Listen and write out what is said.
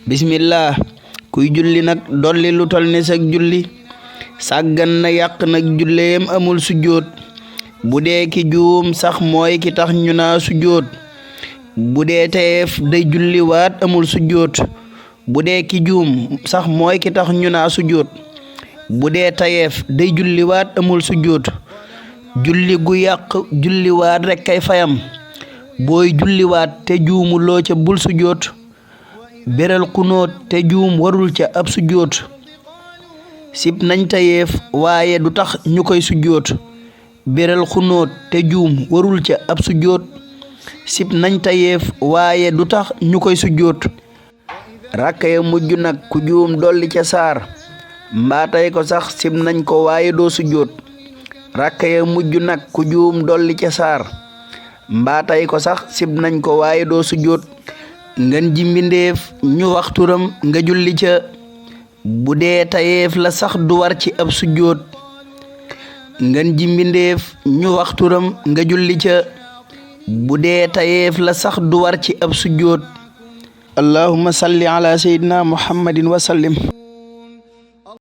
bismillah kuy julli nag dolli lu tol ne sag julli sàggan na yàq nag julleem amul sujjóot bu dee ki juum sax mooy ki tax ñu naa sujjóot bu dee tayeef day julli waat amul sujjóot bu dee ki juum sax mooy ki tax ñu naa sujjóot bu dee tayeef day julli waat amul sujjóot julli gu yàq julli waat rekk kay fayam booy julli waat te juumuloo ca bul sujjóot beral xunóot te juum warul ca ab sujjóot sib nañ tayeef waaye du tax ñu koy sujjóot beral xunóot te juum warul ca ab sujjóot sib nañ tayeef waaye du tax ñu koy sujjóot rakka ya mujj nag ku juum dolli ca saar mbaa tay ko sax sib nañ ko waaye doo sujjóot rakka ya mujj nag ku juum dolli ca saar mbaa tay ko sax sib nañ ko waaye doo sujjóot ngeen ji mbindeef ñu wax turam nga julli ca bu dee tayeef la sax du war ci ab sujjóot ngeen ji mbindeef ñu wax turam nga julli ca bu dee tayeef la sax du war ci ab sujjóot allahumma salli ala sayyidina muhammadin wa sallim